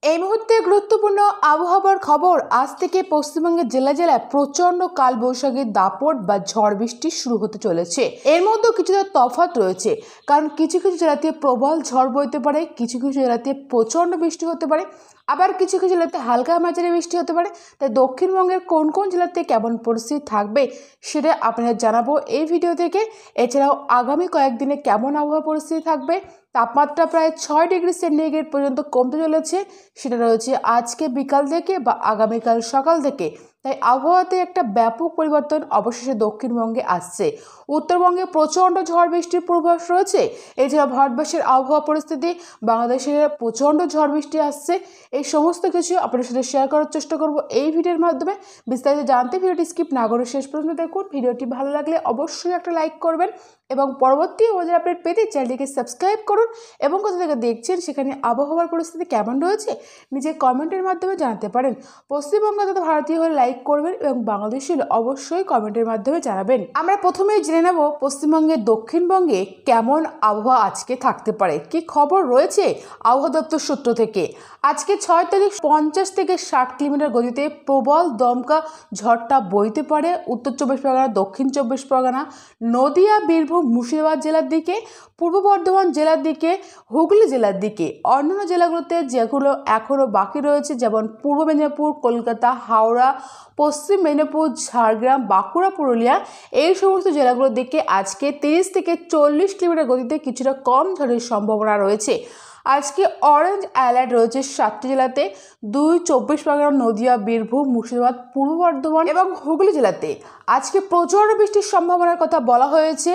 এই মুহূর্তে গুরুত্বপূর্ণ আবহাওয়ার খবর। আজ থেকে পশ্চিমবঙ্গের জেলায় জেলায় প্রচন্ড কালবৈশাখীর দাপট বা ঝড় বৃষ্টি শুরু হতে চলেছে। এর মধ্যেও কিছুটা তফাৎ রয়েছে, কারণ কিছু কিছু জেলাতে প্রবল ঝড় বইতে পারে, কিছু কিছু জেলাতে প্রচন্ড বৃষ্টি হতে পারে, আবার কিছু কিছু জেলাতে হালকা মাঝারি বৃষ্টি হতে পারে। তাই দক্ষিণবঙ্গের কোন কোন জেলাতে কেমন পরিস্থিতি থাকবে সেটা আপনাদের জানাবো এই ভিডিও থেকে। এছাড়াও আগামী কয়েকদিনে কেমন আবহাওয়া পরিস্থিতি থাকবে, তাপমাত্রা প্রায় 6 ডিগ্রি সেন্টিগ্রেড পর্যন্ত কমতে চলেছে, সেটা রয়েছে আজকে বিকাল থেকে বা আগামীকাল সকাল থেকে। তাই আবহাওয়াতে একটা ব্যাপক পরিবর্তন অবশেষে দক্ষিণবঙ্গে আসছে। উত্তরবঙ্গে প্রচণ্ড ঝড় বৃষ্টির পূর্বাভাস রয়েছে। এছাড়া ভারতবর্ষের আবহাওয়া পরিস্থিতি, বাংলাদেশে প্রচণ্ড ঝড় বৃষ্টি আসছে। এই সমস্ত কিছু আপনাদের সাথে শেয়ার করার চেষ্টা করব এই ভিডিওর মাধ্যমে। বিস্তারিত জানতে ভিডিওটি স্কিপ না করে শেষ পর্যন্ত দেখুন। ভিডিওটি ভালো লাগলে অবশ্যই একটা লাইক করবেন এবং পরবর্তী ওয়েদার আপডেট পেতে চ্যানেলটিকে সাবস্ক্রাইব করুন। এবং কোথা থেকে দেখছেন সেখানে আবহাওয়ার পরিস্থিতি কেমন রয়েছে নিজে কমেন্টের মাধ্যমে জানাতে পারেন। পশ্চিমবঙ্গ তথা ভারতীয় হলে লাইক করবেন এবং বাংলাদেশি হলে অবশ্যই কমেন্টের মাধ্যমে জানাবেন। আমরা প্রথমেই জেনে নেব পশ্চিমবঙ্গের দক্ষিণবঙ্গে কেমন আবহাওয়া আজকে থাকতে পারে, কি খবর রয়েছে আবহাওয়া দপ্তর সূত্র থেকে। আজকে 6 তারিখ 50 থেকে 60 কিলোমিটার গতিতে প্রবল দমকা ঝড়টা বইতে পারে উত্তর 24 পরগনা, দক্ষিণ 24 পরগনা, নদিয়া, বীরভূম, মুর্শিদাবাদ জেলার দিকে, পূর্ব বর্ধমান জেলার দিকে, হুগলি জেলার দিকে। অন্যান্য জেলাগুলোতে যেগুলো এখনও বাকি রয়েছে যেমন পূর্ব মেদিনীপুর, কলকাতা, হাওড়া, পশ্চিম মেদিনীপুর, ঝাড়গ্রাম, বাঁকুড়া, পুরুলিয়া, এই সমস্ত জেলাগুলোর দিকে আজকে 30 থেকে 40 কিলোমিটার গতিতে কিছুটা কম ঝড়ের সম্ভাবনা রয়েছে। আজকে অরেঞ্জ অ্যালার্ট রয়েছে 7টি জেলাতে, 24 পরগনা, নদিয়া, বীরভূম, মুর্শিদাবাদ, পূর্ব বর্ধমান এবং হুগলি জেলাতে। আজকে প্রচণ্ড বৃষ্টির সম্ভাবনার কথা বলা হয়েছে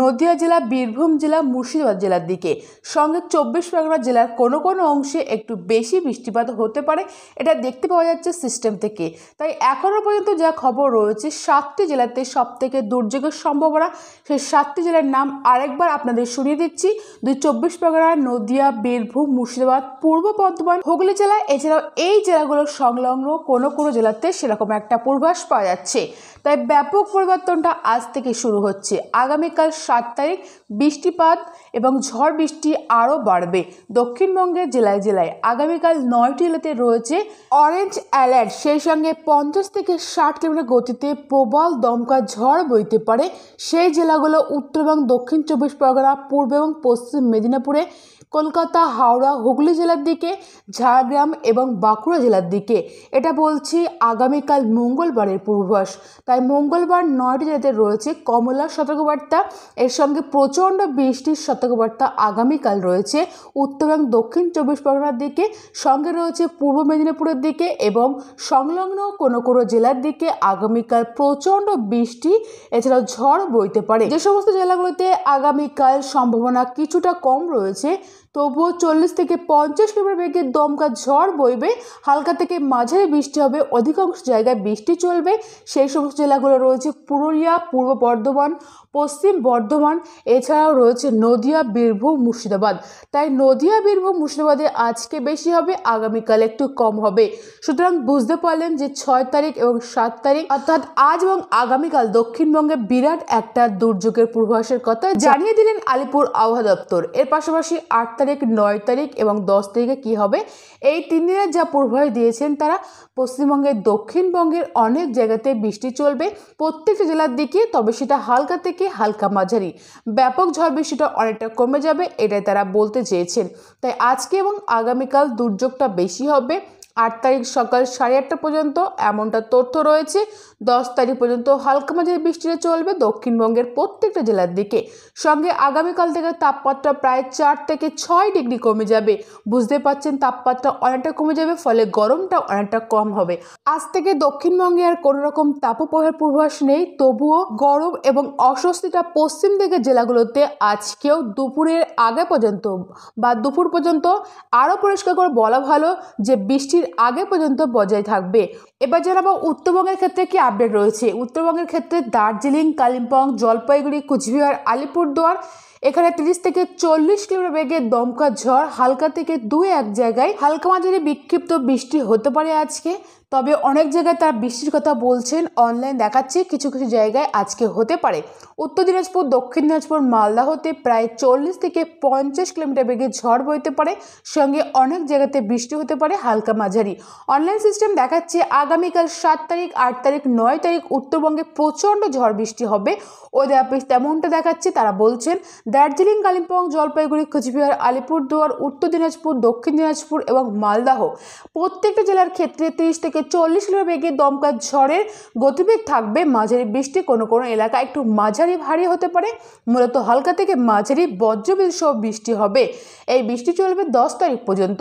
নদিয়া জেলা, বীরভূম জেলা, মুর্শিদাবাদ জেলার দিকে। সঙ্গে 24 পরগনা জেলার কোনো কোনো অংশে একটু বেশি বৃষ্টিপাত হতে পারে, এটা দেখতে পাওয়া যাচ্ছে সিস্টেম থেকে। তাই এখনও পর্যন্ত যা খবর রয়েছে 7টি জেলাতে সবথেকে দুর্যোগের সম্ভাবনা, সেই 7টি জেলার নাম আরেকবার আপনাদের শুনিয়ে দিচ্ছি। 24 পরগনা, নদিয়া, বীরভূম, মুর্শিদাবাদ, পূর্ব বর্ধমান, হুগলি জেলা। এছাড়াও এই জেলাগুলোর সংলগ্ন কোনো কোনো জেলাতে সেরকম একটা পূর্বাভাস পাওয়া যাচ্ছে। তাই ব্যাপক পরিবর্তনটা আজ থেকে শুরু হচ্ছে। আগামীকাল 7 তারিখ বৃষ্টিপাত এবং ঝড় বৃষ্টি আরও বাড়বে দক্ষিণবঙ্গের জেলায় জেলায়। আগামীকাল 9টি জেলাতে রয়েছে অরেঞ্জ অ্যালার্ট, সেই সঙ্গে 50 থেকে 60 কিলোমিটার গতিতে প্রবল দমকা ঝড় বইতে পারে। সেই জেলাগুলো উত্তর এবং দক্ষিণ 24 পরগনা, পূর্ব এবং পশ্চিম মেদিনীপুরে, কলকাতা, হাওড়া, হুগলি জেলার দিকে, ঝাড়গ্রাম এবং বাঁকুড়া জেলার দিকে। এটা বলছি আগামীকাল মঙ্গলবারের পূর্বাভাস। তাই মঙ্গলবার 9টি জেলাতে রয়েছে কমলা সতর্কবার্তা, এর সঙ্গে প্রচণ্ড বৃষ্টির সতর্কবার্তা আগামীকাল রয়েছে উত্তর এবং দক্ষিণ 24 পরগনার দিকে, সঙ্গে রয়েছে পূর্ব মেদিনীপুরের দিকে এবং সংলগ্ন কোনো কোনো জেলার দিকে আগামীকাল প্রচণ্ড বৃষ্টি এছাড়াও ঝড় বইতে পারে। যে সমস্ত জেলাগুলোতে আগামীকাল সম্ভাবনা কিছুটা কম রয়েছে তবুও 40 থেকে 50 কিলোমিটার বেগে দমকা ঝড় বইবে, হালকা থেকে মাঝারি বৃষ্টি হবে, অধিকাংশ জায়গায় বৃষ্টি চলবে। সেই সমস্ত জেলাগুলো রয়েছে পুরুলিয়া, পূর্ব বর্ধমান, পশ্চিম বর্ধমান, এছাড়াও রয়েছে নদিয়া, বীরভূম, মুর্শিদাবাদ। তাই নদিয়া, বীরভূম, মুর্শিদাবাদে আজকে বেশি হবে, আগামীকাল একটু কম হবে। সুতরাং বুঝতে পারলেন যে 6 তারিখ এবং 7 তারিখ অর্থাৎ আজ এবং আগামীকাল দক্ষিণবঙ্গে বিরাট একটা দুর্যোগের পূর্বাভাসের কথা জানিয়ে দিলেন আলিপুর আবহাওয়া দপ্তর। এর পাশাপাশি 8 তারিখ, 9 তারিখ এবং 10 তারিখে কী হবে এই 3 দিনের যা পূর্বাভাস দিয়েছেন তারা, পশ্চিমবঙ্গের দক্ষিণবঙ্গের অনেক জায়গাতে বৃষ্টি চলবে প্রত্যেকটা জেলার দিকে, তবে সেটা হালকা থেকে হালকা মাঝারি। ব্যাপক ঝড় বৃষ্টিটা অনেকটা কমে যাবে, এটাই তারা বলতে চেয়েছেন। তাই আজকে এবং আগামীকাল দুর্যোগটা বেশি হবে। 8 তারিখ সকাল 8:30 পর্যন্ত এমনটা তথ্য রয়েছে। 10 তারিখ পর্যন্ত হালকা মাঝারি বৃষ্টিটা চলবে দক্ষিণবঙ্গের প্রত্যেকটা জেলার দিকে। সঙ্গে আগামীকাল থেকে তাপমাত্রা প্রায় 4 থেকে 6 ডিগ্রি কমে যাবে। বুঝতে পারছেন তাপমাত্রা অনেকটা কমে যাবে, ফলে গরমটা অনেকটা কম হবে। আজ থেকে দক্ষিণবঙ্গে আর কোনো রকম তাপপ্রবাহের পূর্বাভাস নেই, তবুও গরম এবং অস্বস্তিটা পশ্চিম দিকের জেলাগুলোতে আজকেও দুপুরের আগে পর্যন্ত বা দুপুর পর্যন্ত, আরও পরিষ্কার করে বলা ভালো যে বৃষ্টির আগে পর্যন্ত বজায় থাকবে। এবার জানাবো উত্তরবঙ্গের ক্ষেত্রে কি আপডেট রয়েছে। উত্তরবঙ্গের ক্ষেত্রে দার্জিলিং, কালিম্পং, জলপাইগুড়ি, কুচবিহার, আলিপুরদুয়ার, এখানে 30 থেকে 40 কিলোমিটার বেগে দমকা ঝড়, হালকা থেকে 2-1 জায়গায় হালকা মাঝারি বিক্ষিপ্ত বৃষ্টি হতে পারে আজকে। তবে অনেক জায়গায় তারা বৃষ্টির কথা বলছেন, অনলাইন দেখাচ্ছে কিছু কিছু জায়গায় আজকে হতে পারে। উত্তর দিনাজপুর, দক্ষিণ দিনাজপুর, মালদা হতে প্রায় 40 থেকে 50 কিলোমিটার বেগে ঝড় বইতে পারে, সঙ্গে অনেক জায়গাতে বৃষ্টি হতে পারে হালকা মাঝারি। অনলাইন সিস্টেম দেখাচ্ছে আগামীকাল 7 তারিখ, 8 তারিখ, 9 তারিখ উত্তরবঙ্গে প্রচণ্ড ঝড় বৃষ্টি হবে। ওদের অফিস তেমনটা দেখাচ্ছে। তারা বলছেন দার্জিলিং, কালিম্পং, জলপাইগুড়ি, কোচবিহার, আলিপুরদুয়ার, উত্তর দিনাজপুর, দক্ষিণ দিনাজপুর এবং মালদাহ প্রত্যেকটা জেলার ক্ষেত্রে 30 থেকে 40 কিলোমিটার বেগে দমকা ঝড়ের গতিবেগ থাকবে। মাঝারি বৃষ্টি কোনো কোনো এলাকা একটু মাঝারি ভারী হতে পারে, মূলত হালকা থেকে মাঝারি বজ্রবিদ্যুৎ সহ বৃষ্টি হবে। এই বৃষ্টি চলবে 10 তারিখ পর্যন্ত।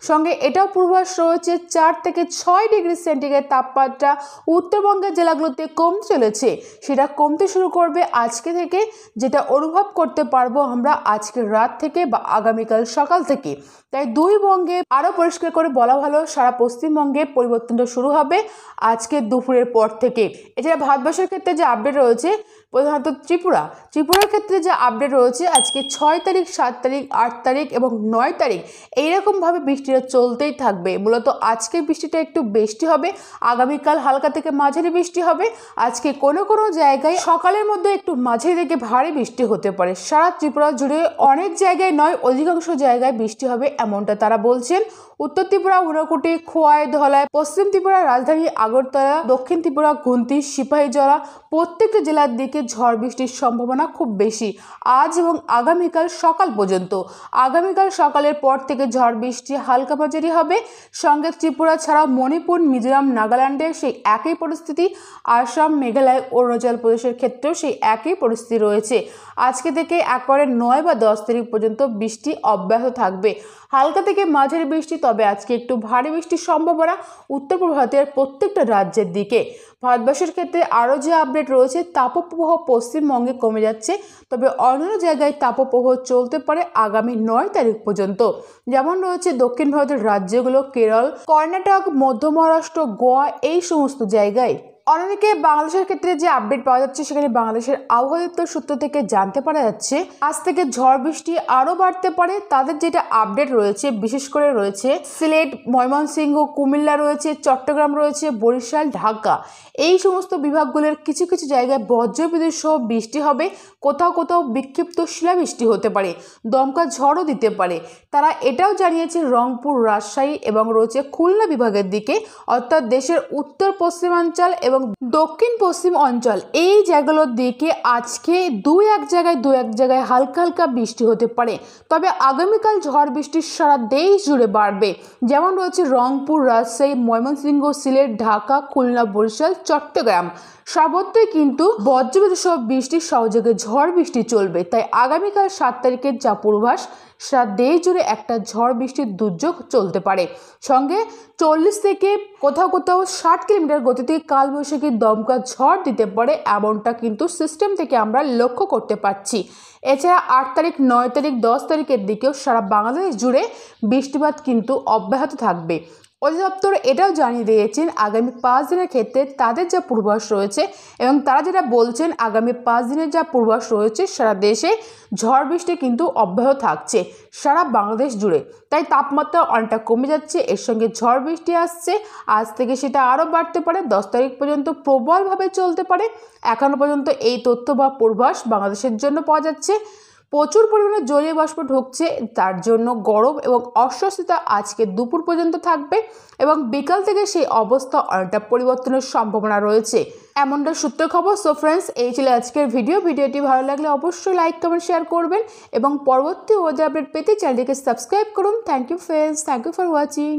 সঙ্গে এটাও পূর্বাভাস রয়েছে 4 থেকে 6 ডিগ্রি সেন্টিগ্রেড তাপমাত্রা উত্তরবঙ্গের জেলাগুলোতে কমতে চলেছে। সেটা কমতে শুরু করবে আজকে থেকে, যেটা অনুভব করতে পারবো আমরা আজকের রাত থেকে বা আগামীকাল সকাল থেকে। তাই দুই বঙ্গে আরও পরিষ্কার করে বলা ভালো, সারা পশ্চিমবঙ্গে পরিবর্তনটা শুরু হবে আজকে দুপুরের পর থেকে। এছাড়া ভারতবর্ষের ক্ষেত্রে যে আপডেট রয়েছে, প্রধানত ত্রিপুরার ক্ষেত্রে যে আপডেট রয়েছে আজকে 6 তারিখ, 7 তারিখ, 8 তারিখ এবং 9 তারিখ এইরকমভাবে বৃষ্টিটা চলতেই থাকবে। মূলত আজকে বৃষ্টিটা একটু বেশি হবে, আগামীকাল হালকা থেকে মাঝারি বৃষ্টি হবে। আজকে কোনো কোনো জায়গায় সকালের মধ্যে একটু মাঝারি থেকে ভারী বৃষ্টি হতে পারে। সারা ত্রিপুরা জুড়ে অনেক জায়গায় নয়, অধিকাংশ জায়গায় বৃষ্টি হবে এমনটা তারা বলছেন। উত্তর ত্রিপুরা, ঊনকোটি, খোয়াই, ধলাই, পশ্চিম ত্রিপুরার রাজধানী আগরতলা, দক্ষিণ ত্রিপুরা, খুন্তি, সিপাহীজলা প্রত্যেকটা জেলার দিকে ঝড় বৃষ্টির সম্ভাবনা খুব বেশি আজ এবং আগামীকাল সকাল পর্যন্ত। আগামীকাল সকালের পর থেকে ঝড় বৃষ্টি হালকা মাঝারি হবে। সঙ্গে ত্রিপুরা ছাড়াও মণিপুর, মিজোরাম, নাগাল্যান্ডে সেই একই পরিস্থিতি। আসাম, মেঘালয়, অরুণাচল প্রদেশের ক্ষেত্রেও সেই একই পরিস্থিতি রয়েছে। আজকে থেকে একেবারে 9 বা 10 তারিখ পর্যন্ত বৃষ্টি অব্যাহত থাকবে। হালকা থেকে মাঝারি বৃষ্টি, তবে আজকে একটু ভারী বৃষ্টির সম্ভাবনা উত্তর পূর্ব ভারতের প্রত্যেকটা রাজ্যের দিকে। ভারতবর্ষের ক্ষেত্রে আরও যে আপডেট রয়েছে, তাপপ্রবাহ পশ্চিমবঙ্গে কমে যাচ্ছে, তবে অন্যান্য জায়গায় তাপপ্রবাহ চলতে পারে আগামী 9 তারিখ পর্যন্ত। যেমন রয়েছে দক্ষিণ ভারতের রাজ্যগুলো কেরল, কর্ণাটক, মধ্য মহারাষ্ট্র, গোয়া এই সমস্ত জায়গায়। অন্যদিকে বাংলাদেশের ক্ষেত্রে যে আপডেট পাওয়া যাচ্ছে, সেখানে বাংলাদেশের আবহাওয়া দপ্তর সূত্র থেকে জানতে পারা যাচ্ছে আজ থেকে ঝড় বৃষ্টি আরও বাড়তে পারে। তাদের যেটা আপডেট রয়েছে, বিশেষ করে রয়েছে সিলেট, ময়মনসিংহ, কুমিল্লা রয়েছে, চট্টগ্রাম রয়েছে, বরিশাল, ঢাকা এই সমস্ত বিভাগগুলোর কিছু কিছু জায়গায় বজ্রবিদ্যুৎ সহ বৃষ্টি হবে। কোথাও কোথাও বিক্ষিপ্ত শিলাবৃষ্টি হতে পারে, দমকা ঝড়ও দিতে পারে। তারা এটাও জানিয়েছে রংপুর, রাজশাহী এবং রয়েছে খুলনা বিভাগের দিকে, অর্থাৎ দেশের উত্তর পশ্চিমাঞ্চল এবং দক্ষিণ পশ্চিম অঞ্চল এই জায়গাগুলোর দিকে আজকে দু এক জায়গায় হালকা হালকা বৃষ্টি হতে পারে। তবে আগামীকাল ঝড় বৃষ্টির সারা দেশ জুড়ে বাড়বে। যেমন রয়েছে রংপুর, রাজশাহী, ময়মনসিংহ, সিলেট, ঢাকা, খুলনা, বরিশাল, চট্টগ্রাম সর্বত্রই কিন্তু বজ্রবিদ্যুৎ সহ বৃষ্টির সহযোগে ঝড় বৃষ্টি চলবে। তাই আগামীকাল 7 তারিখের যা পূর্বাভাস, সারা দেশ জুড়ে একটা ঝড় বৃষ্টির দুর্যোগ চলতে পারে। সঙ্গে 40 থেকে কোথাও কোথাও 60 কিলোমিটার গতিতে কালবৈশাখী দমকা ঝড় দিতে পারে, এমনটা কিন্তু সিস্টেম থেকে আমরা লক্ষ্য করতে পারছি। এছাড়া 8 তারিখ, 9 তারিখ, 10 তারিখের দিকেও সারা বাংলাদেশ জুড়ে বৃষ্টিপাত কিন্তু অব্যাহত থাকবে। অধিদপ্তর এটাও জানিয়ে দিয়েছেন আগামী 5 দিনের ক্ষেত্রে তাদের যা পূর্বাভাস রয়েছে, এবং তারা যেটা বলছেন আগামী 5 দিনের যা পূর্বাভাস রয়েছে সারা দেশে ঝড় বৃষ্টি কিন্তু অব্যাহত থাকছে সারা বাংলাদেশ জুড়ে। তাই তাপমাত্রা অনেকটা কমে যাচ্ছে, এর সঙ্গে ঝড় বৃষ্টি আসছে। আজ থেকে সেটা আরও বাড়তে পারে, 10 তারিখ পর্যন্ত প্রবলভাবে চলতে পারে। এখনও পর্যন্ত এই তথ্য বা পূর্বাভাস বাংলাদেশের জন্য পাওয়া যাচ্ছে। প্রচুর পরিমাণে জলীয় বাষ্প ঢুকছে, তার জন্য গরম এবং অস্বস্তিতা আজকে দুপুর পর্যন্ত থাকবে এবং বিকাল থেকে সেই অবস্থা অনেকটা পরিবর্তনের সম্ভাবনা রয়েছে, এমনটা সূত্র খবর। সো ফ্রেন্ডস, এই ছিল আজকের ভিডিওটি ভালো লাগলে অবশ্যই লাইক, কমেন্ট, শেয়ার করবেন এবং পরবর্তী ওয়েদার আপডেট পেতে চ্যানেলটিকে সাবস্ক্রাইব করুন। Thank you friends, thank you for watching.